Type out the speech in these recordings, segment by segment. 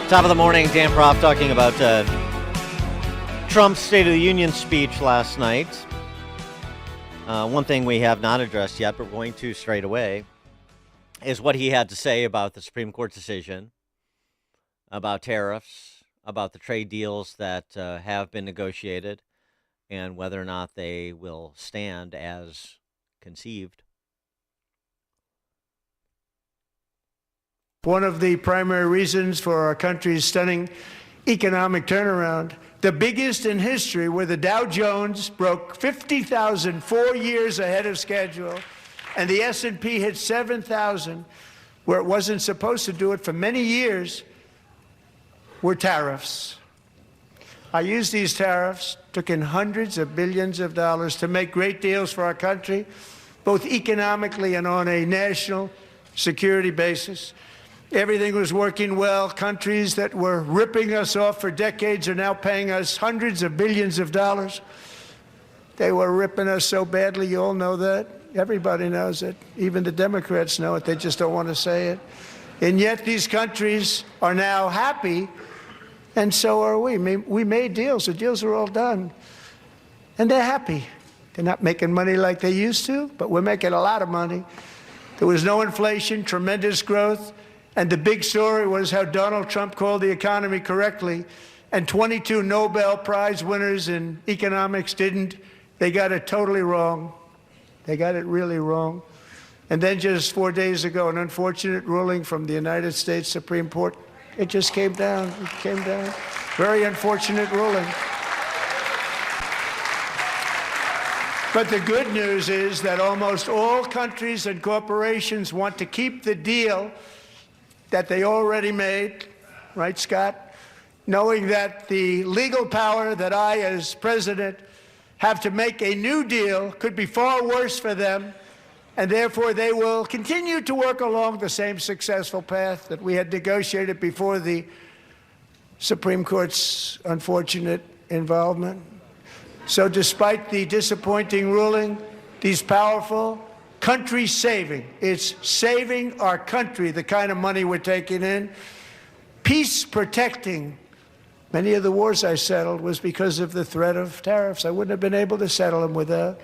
Top of the morning, Dan Proft talking about Trump's State of the Union speech last night. One thing we have not addressed yet, but we're going to straight away, is what he had to say about the Supreme Court decision, about tariffs, about the trade deals that have been negotiated, and whether or not they will stand as conceived. One of the primary reasons for our country's stunning economic turnaround, the biggest in history, where the Dow Jones broke 50,000 4 years ahead of schedule, and the S&P hit 7,000, where it wasn't supposed to do it for many years, were tariffs. I used these tariffs, took in hundreds of billions of dollars to make great deals for our country, both economically and on a national security basis. Everything was working well. Countries that were ripping us off for decades are now paying us hundreds of billions of dollars. They were ripping us so badly, you all know that. Everybody knows it. Even the Democrats know it. They just don't want to say it. And yet these countries are now happy, and so are we. We made deals. The deals are all done. And they're happy. They're not making money like they used to, but we're making a lot of money. There was no inflation, tremendous growth. And the big story was how Donald Trump called the economy correctly, and 22 Nobel Prize winners in economics didn't. They got it totally wrong. They got it really wrong. And then just 4 days ago, an unfortunate ruling from the United States Supreme Court. It just came down. It came down. Very unfortunate ruling. But the good news is that almost all countries and corporations want to keep the deal that they already made, right, Scott? Knowing that the legal power that I, as president, have to make a new deal could be far worse for them, and therefore they will continue to work along the same successful path that we had negotiated before the Supreme Court's unfortunate involvement. So despite the disappointing ruling, these powerful country saving. It's saving our country, the kind of money we're taking in. Peace protecting. Many of the wars I settled was because of the threat of tariffs. I wouldn't have been able to settle them without.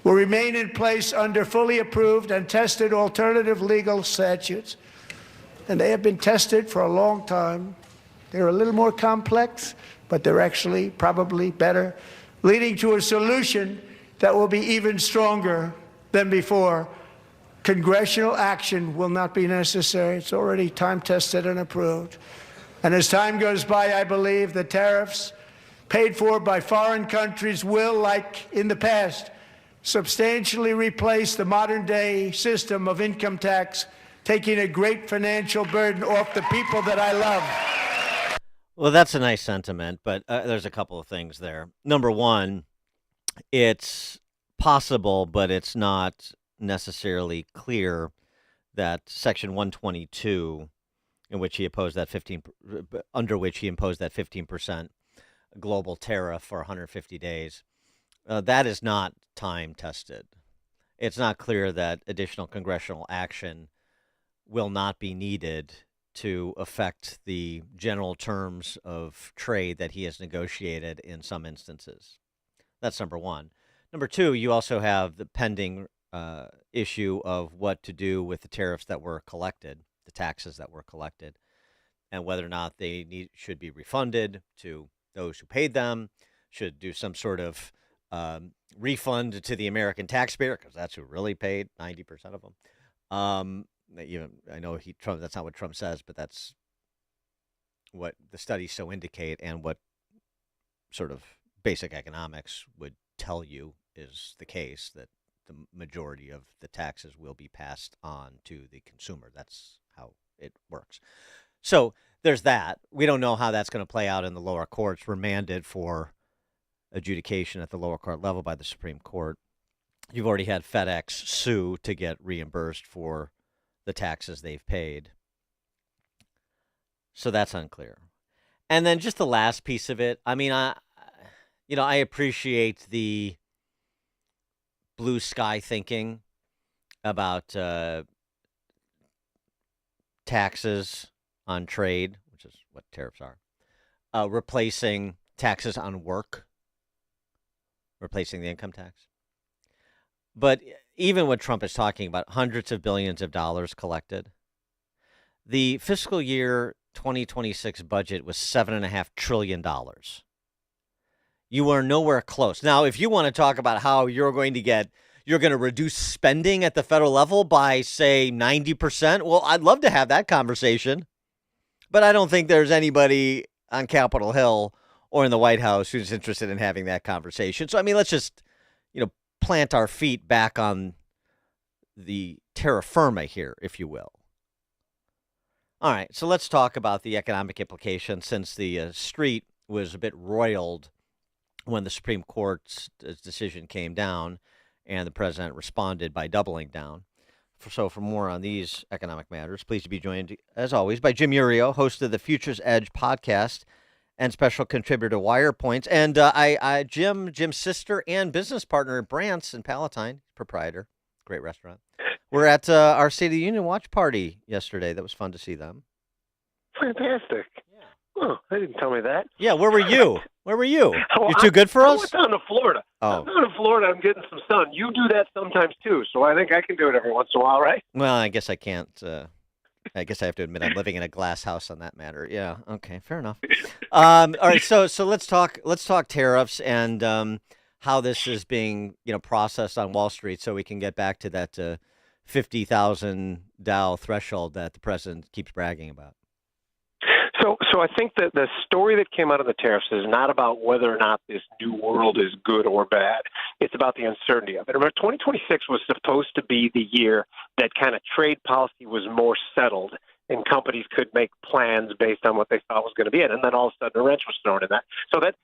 Will remain in place under fully approved and tested alternative legal statutes. And they have been tested for a long time. They're a little more complex, but they're actually probably better, leading to a solution that will be even stronger than before. Congressional action will not be necessary. It's already time-tested and approved. And as time goes by, I believe the tariffs paid for by foreign countries will, like in the past, substantially replace the modern-day system of income tax, taking a great financial burden off the people that I love. Well, that's a nice sentiment, but there's a couple of things there. Number one, it's possible, but it's not necessarily clear that Section 122, in which he opposed that under which he imposed that 15% global tariff for 150 days, that is not time tested. It's not clear that additional congressional action will not be needed to affect the general terms of trade that he has negotiated in some instances. That's number one. Number two, you also have the pending issue of what to do with the tariffs that were collected, the taxes that were collected, and whether or not they should be refunded to those who paid them, should do some sort of refund to the American taxpayer, because that's who really paid 90% of them. I know Trump. That's not what Trump says, but that's what the studies so indicate, and what sort of basic economics would tell you is the case, that the majority of the taxes will be passed on to the consumer. That's how it works. So there's that. We don't know how that's going to play out in the lower courts, remanded for adjudication at the lower court level by the Supreme Court. You've already had FedEx sue to get reimbursed for the taxes they've paid. So that's unclear. And then just the last piece of it, I mean, I appreciate the blue sky thinking about taxes on trade, which is what tariffs are, replacing taxes on work, replacing the income tax. But even when Trump is talking about hundreds of billions of dollars collected, the fiscal year 2026 budget was $7.5 trillion. You are nowhere close. Now, if you want to talk about how you're going to reduce spending at the federal level by, say, 90%, well, I'd love to have that conversation. But I don't think there's anybody on Capitol Hill or in the White House who's interested in having that conversation. So, I mean, let's just, plant our feet back on the terra firma here, if you will. All right, so let's talk about the economic implications, since the street was a bit roiled when the Supreme Court's decision came down and the president responded by doubling down. So for more on these economic matters, pleased to be joined, as always, by Jim Iuorio, host of the Futures Edge podcast and special contributor to Wire Points. And Jim's sister and business partner at Brant's in Palatine, proprietor, great restaurant. We're at our State of the Union watch party yesterday. That was fun to see them. Fantastic. Yeah. Oh, they didn't tell me that. Yeah, where were you? Where were you? You're too good for us? I went down to Florida. Oh. I'm down to Florida. I'm getting some sun. You do that sometimes, too, so I think I can do it every once in a while, right? Well, I guess I can't. I guess I have to admit I'm living in a glass house on that matter. Yeah. Okay. Fair enough. All right. So let's talk tariffs and how this is being processed on Wall Street, so we can get back to that 50,000 Dow threshold that the president keeps bragging about. So I think that the story that came out of the tariffs is not about whether or not this new world is good or bad. It's about the uncertainty of it. Remember, 2026 was supposed to be the year that kind of trade policy was more settled and companies could make plans based on what they thought was going to be it. And then all of a sudden a wrench was thrown in that.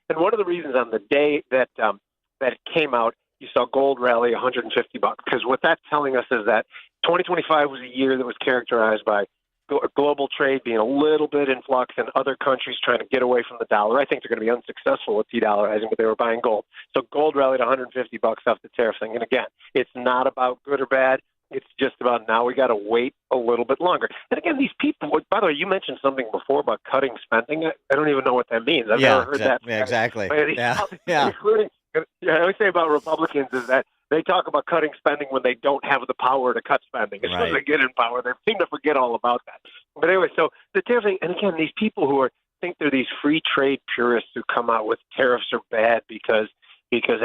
And one of the reasons on the day that it came out, you saw gold rally $150, because what that's telling us is that 2025 was a year that was characterized by global trade being a little bit in flux and other countries trying to get away from the dollar. I think they're going to be unsuccessful with de-dollarizing, but they were buying gold. So gold rallied $150 off the tariff thing. And again, it's not about good or bad. It's just about now we got to wait a little bit longer. And again, these people, by the way, you mentioned something before about cutting spending. I don't even know what that means. I've never heard that. Yeah, exactly. Yeah. I always say about Republicans is that they talk about cutting spending when they don't have the power to cut spending. As soon as they get in power, they seem to forget all about that. But anyway, so the tariff thing, and again, these people who think they're these free trade purists who come out with tariffs are bad because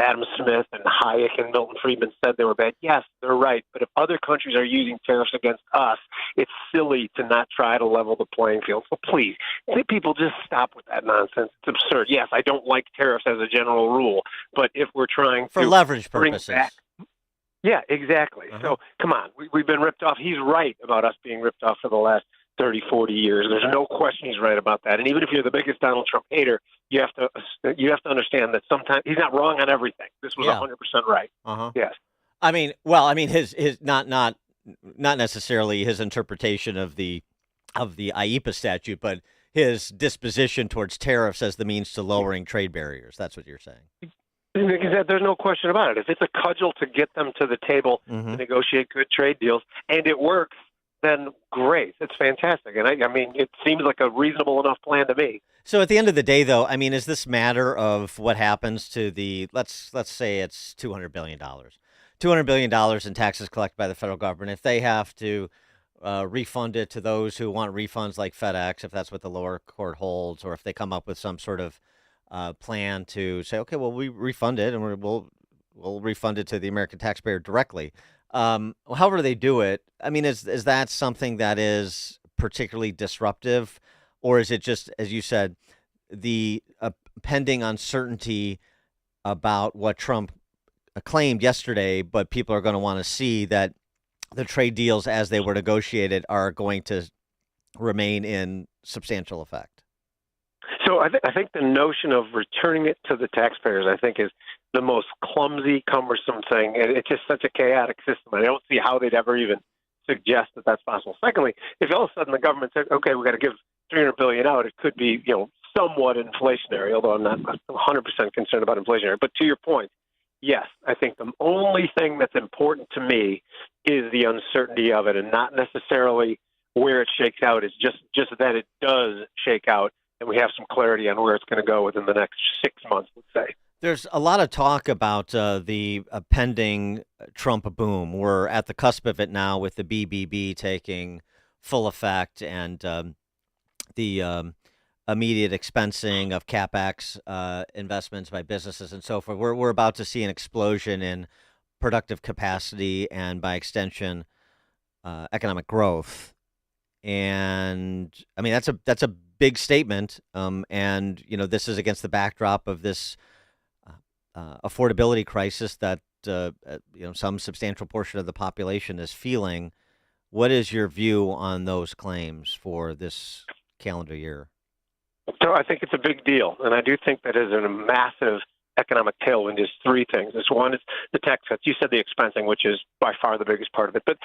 Adam Smith and Hayek and Milton Friedman said they were bad. Yes, they're right. But if other countries are using tariffs against us, it's silly to not try to level the playing field. So please, people just stop with that nonsense. It's absurd. Yes, I don't like tariffs as a general rule, but if we're trying for leverage purposes. Yeah, exactly. So come on, we've been ripped off. He's right about us being ripped off for the last 30, 40 years. There's no question he's right about that. And even if you're the biggest Donald Trump hater, you have to understand that sometimes he's not wrong on everything. This was 100% right. Yes. His not necessarily his interpretation of the IEPA statute, but his disposition towards tariffs as the means to lowering trade barriers. That's what you're saying. There's no question about it. If it's a cudgel to get them to the table to negotiate good trade deals, and it works, then great. It's fantastic. And I mean, it seems like a reasonable enough plan to me. So at the end of the day, though, I mean, is this matter of what happens to the, let's say it's $200 billion. $200 billion in taxes collected by the federal government. If they have to refund it to those who want refunds like FedEx, if that's what the lower court holds, or if they come up with some sort of plan to say, okay, well, we refund it and we'll refund it to the American taxpayer directly. However they do it, I mean, is that something that is particularly disruptive, or is it just, as you said, the pending uncertainty about what Trump claimed yesterday, but people are going to want to see that the trade deals as they were negotiated are going to remain in substantial effect? So I think the notion of returning it to the taxpayers, I think, is the most clumsy, cumbersome thing. It's just such a chaotic system. I don't see how they'd ever even suggest that that's possible. Secondly, if all of a sudden the government said, okay, we've got to give $300 billion out, it could be, somewhat inflationary, although I'm not 100% concerned about inflationary. But to your point, yes, I think the only thing that's important to me is the uncertainty of it, and not necessarily where it shakes out. It's just that it does shake out, and we have some clarity on where it's going to go within the next 6 months, let's say. There's a lot of talk about the pending Trump boom. We're at the cusp of it now with the BBB taking full effect and the immediate expensing of capex investments by businesses and so forth. We're about to see an explosion in productive capacity and, by extension, economic growth. And I mean that's a big statement. And this is against the backdrop of this affordability crisis that some substantial portion of the population is feeling. What is your view on those claims for this calendar year? So I think it's a big deal, and I do think that is a massive economic tailwind. Is three things. This one is the tax cuts. You said the expensing, which is by far the biggest part of it. But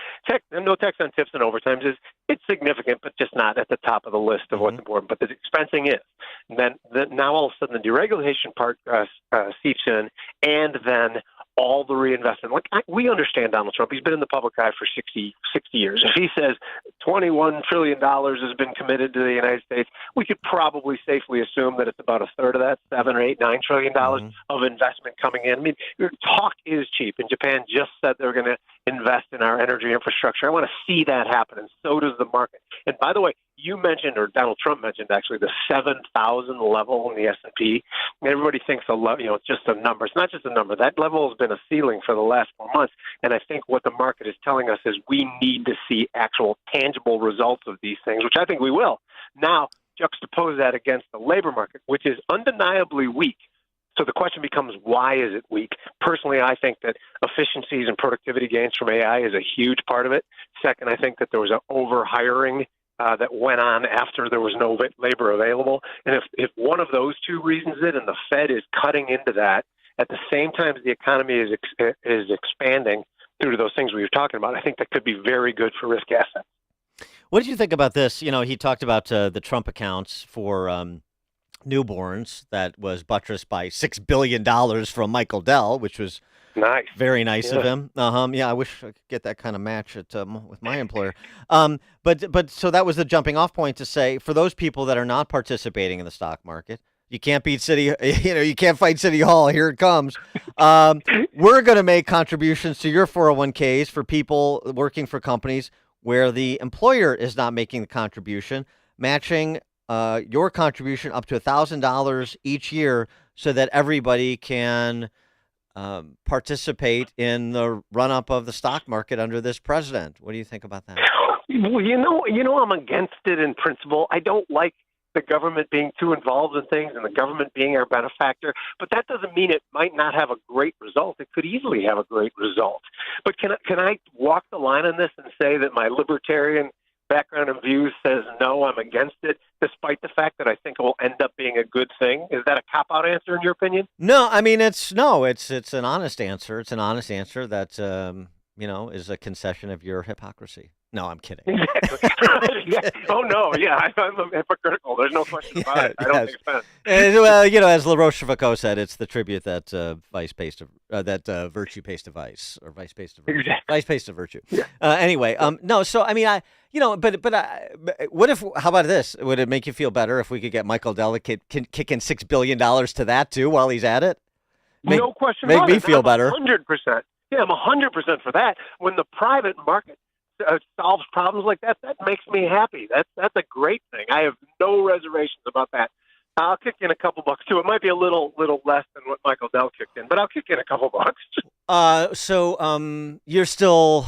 no tax on tips and overtimes it's significant, but just not at the top of the list of what's important. But the expensing is. And then now all of a sudden the deregulation part seeps in, and then all the reinvestment. We understand Donald Trump. He's been in the public eye for 60 years. If he says $21 trillion has been committed to the United States, we could probably safely assume that it's about a third of that, $7 or $8, $9 trillion of investment coming in. I mean, talk is cheap. And Japan just said they're going to invest in our energy infrastructure. I want to see that happen, and so does the market. And by the way, you mentioned, or Donald Trump mentioned, actually, the 7,000 level in the S&P. Everybody thinks it's just a number. It's not just a number. That level has been a ceiling for the last 4 months. And I think what the market is telling us is we need to see actual tangible results of these things, which I think we will. Now, juxtapose that against the labor market, which is undeniably weak. So the question becomes, why is it weak? Personally, I think that efficiencies and productivity gains from AI is a huge part of it. Second, I think that there was an over-hiring that went on after there was no labor available. And if one of those two reasons it, and the Fed is cutting into that, at the same time as the economy is expanding due to those things we were talking about, I think that could be very good for risk assets. What did you think about this? He talked about the Trump accounts for newborns that was buttressed by $6 billion from Michael Dell, which was nice, very nice of him. Yeah, I wish I could get that kind of match with my employer. But so that was the jumping off point to say, for those people that are not participating in the stock market, you can't beat you can't fight City Hall. Here it comes. We're going to make contributions to your 401ks for people working for companies where the employer is not making the contribution, matching your contribution up to $1,000 each year so that everybody can participate in the run-up of the stock market under this president. What do you think about that? Well, I'm against it in principle. I don't like the government being too involved in things and the government being our benefactor, but that doesn't mean it might not have a great result. It could easily have a great result. But can I walk the line on this and say that my libertarian background and views says no, I'm against it, despite the fact that I think it will end up being a good thing? Is that a cop-out answer in your opinion? No, I mean it's an honest answer. It's an honest answer that is a concession of your hypocrisy. No, I'm kidding. Exactly. Yeah. Oh no, yeah, I'm hypocritical. There's no question about it. I don't take offense. Well, as La Rochefoucauld said, it's the tribute that virtue pays to vice, or vice pays to virtue. Exactly. Vice pays to virtue. Yeah. Anyway, no. So I mean, what if? How about this? Would it make you feel better if we could get Michael Dell to kick in $6 billion to that too while he's at it? No question. Make about me it. feel better. 100%. Yeah, I'm 100% for that. When the private market solves problems like that, that makes me happy. That's a great thing. I have no reservations about that. I'll kick in a couple bucks too. It might be a little less than what Michael Dell kicked in, but I'll kick in a couple bucks. So you're still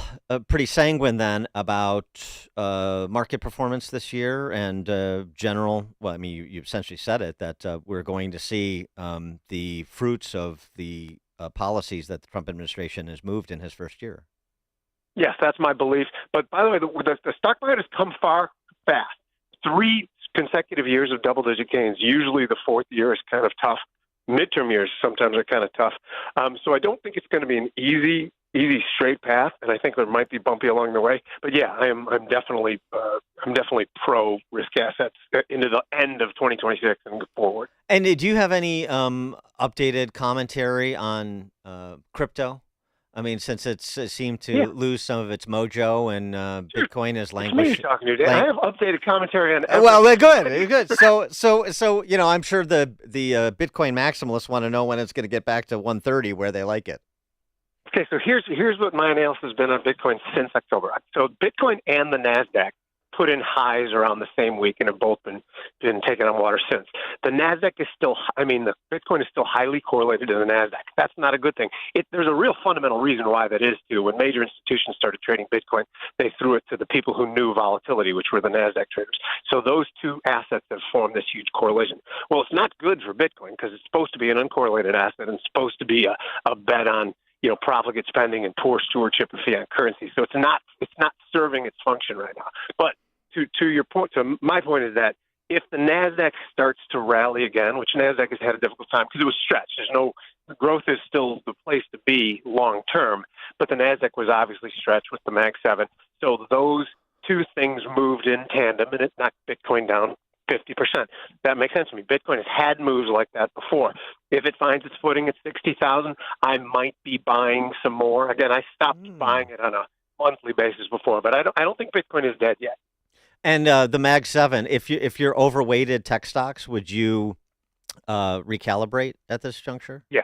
pretty sanguine then about market performance this year and general. Well, I mean, you essentially said it, that we're going to see the fruits of the policies that the Trump administration has moved in his first year. Yes, that's my belief. But by the way, the stock market has come fast. 3 consecutive years of double-digit gains. Usually the fourth year is kind of tough. Midterm years sometimes are kind of tough. So I don't think it's going to be an easy straight path, and I think there might be bumpy along the way. But yeah, I'm definitely pro risk assets into the end of 2026 and forward. And do you have any updated commentary on crypto? I mean, since it seemed to lose some of its mojo and Bitcoin is It's me you're languishing. talking to, Dan. I have updated commentary on everything. Well, they're good. They're good. So I'm sure the Bitcoin maximalists want to know when it's going to get back to 130 where they like it. Okay, so here's what my analysis has been on Bitcoin since October. So Bitcoin and the NASDAQ put in highs around the same week and have both been taken on water since. The NASDAQ is still, the Bitcoin is still highly correlated to the NASDAQ. That's not a good thing. There's a real fundamental reason why that is, too. When major institutions started trading Bitcoin, they threw it to the people who knew volatility, which were the NASDAQ traders. So those two assets have formed this huge correlation. Well, it's not good for Bitcoin because it's supposed to be an uncorrelated asset and it's supposed to be a bet on profligate spending and poor stewardship of fiat currency. So it's not serving its function right now. But to your point, to my point is that if the NASDAQ starts to rally again, which NASDAQ has had a difficult time because it was stretched. Growth is still the place to be long term, but the NASDAQ was obviously stretched with the Mag 7. So those two things moved in tandem and it knocked Bitcoin down 50%. That makes sense to me. Bitcoin has had moves like that before. If it finds its footing at 60,000, I might be buying some more. Again, I stopped buying it on a monthly basis before, but I don't think Bitcoin is dead yet. And the Mag 7, if you're overweighted tech stocks, would you recalibrate at this juncture? Yeah,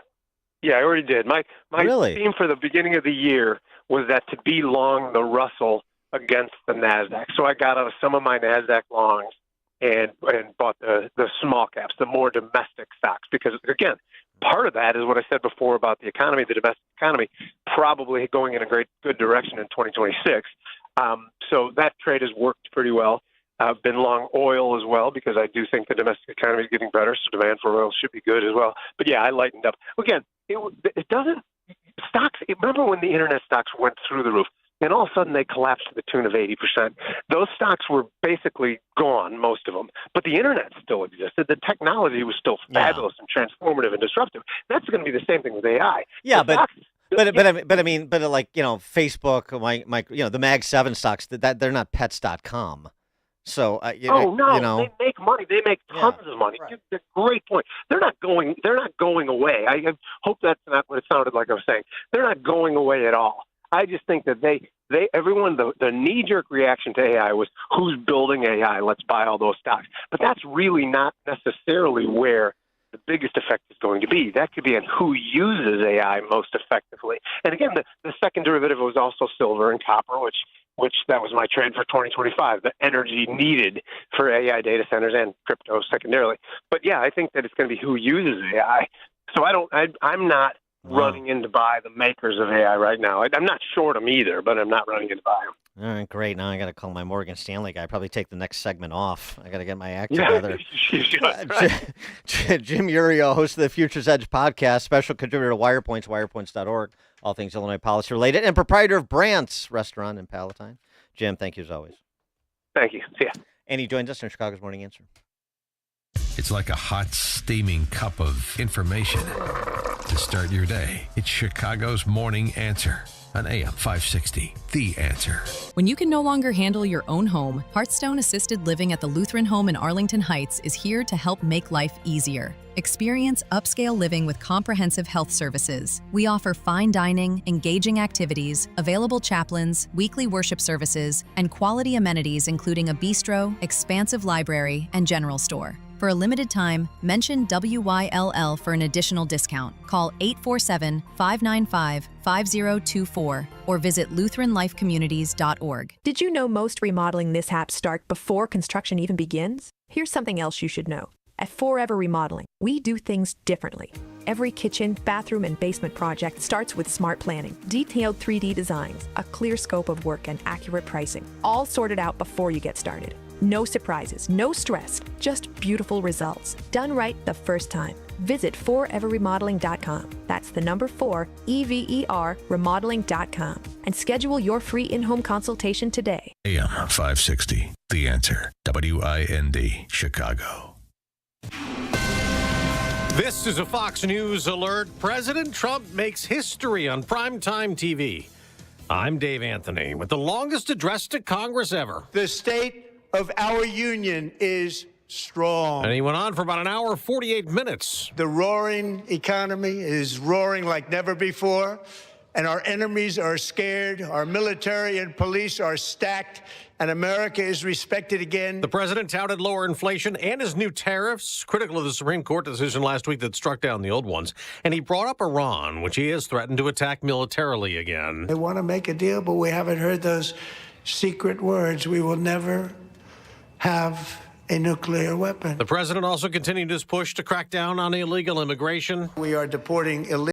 I already did. My Really? theme for the beginning of the year was that to be long the Russell against the NASDAQ. So I got out of some of my NASDAQ longs and bought the small caps, the more domestic stocks, because, again, part of that is what I said before about the economy, the domestic economy, probably going in a good direction in 2026. So that trade has worked pretty well. I've been long oil as well because I do think the domestic economy is getting better, so demand for oil should be good as well. But, yeah, I lightened up. Again, it doesn't – stocks – remember when the internet stocks went through the roof? And all of a sudden they collapsed to the tune of 80%. Those stocks were basically gone, most of them. But the internet still existed. The technology was still fabulous and transformative and disruptive. That's going to be the same thing with AI. Yeah, but like, Facebook, the Mag 7 stocks, that they're not pets.com. So they make money. They make tons of money. Right. That's a great point. They're not going away. I hope that's not what it sounded like I was saying. They're not going away at all. I just think that everyone, the knee-jerk reaction to AI was, who's building AI? Let's buy all those stocks. But that's really not necessarily where the biggest effect is going to be. That could be on who uses AI most effectively. And again, the second derivative was also silver and copper, which that was my trade for 2025, the energy needed for AI data centers and crypto secondarily. But yeah, I think that it's going to be who uses AI. So I'm not running in to buy the makers of AI right now. I'm not short them either, but I'm not running in to buy them. All right, great. Now I got to call my Morgan Stanley guy. Probably take the next segment off. I got to get my act together. You should, right. Jim Iuorio, host of the Futures Edge podcast, special contributor to WirePoints, wirepoints.org, all things Illinois policy related, and proprietor of Brandt's Restaurant in Palatine. Jim, thank you as always. Thank you. See ya. And he joins us in Chicago's Morning Answer. It's like a hot, steaming cup of information to start your day. It's Chicago's Morning Answer on AM 560, The Answer. When you can no longer handle your own home, Hearthstone Assisted Living at the Lutheran Home in Arlington Heights is here to help make life easier. Experience upscale living with comprehensive health services. We offer fine dining, engaging activities, available chaplains, weekly worship services, and quality amenities including a bistro, expansive library, and general store. For a limited time, mention WYLL for an additional discount. Call 847-595-5024 or visit LutheranLifeCommunities.org. Did you know most remodeling mishaps start before construction even begins? Here's something else you should know. At Forever Remodeling, we do things differently. Every kitchen, bathroom, and basement project starts with smart planning, detailed 3D designs, a clear scope of work, and accurate pricing, all sorted out before you get started. No surprises, no stress, just beautiful results. Done right the first time. Visit foreverremodeling.com. That's the number 4, EVER, remodeling.com. And schedule your free in-home consultation today. AM 560, The Answer, WIND, Chicago. This is a Fox News alert. President Trump makes history on primetime TV. I'm Dave Anthony with the longest address to Congress ever. The state of our union is strong. And he went on for about an hour, 48 minutes. The roaring economy is roaring like never before. and our enemies are scared. Our military and police are stacked, and America is respected again. The president touted lower inflation and his new tariffs, critical of the Supreme Court decision last week that struck down the old ones. And he brought up Iran, which he has threatened to attack militarily again. They want to make a deal, but we haven't heard those secret words. We will never have a nuclear weapon. The president also continued his push to crack down on illegal immigration. We are deporting illegal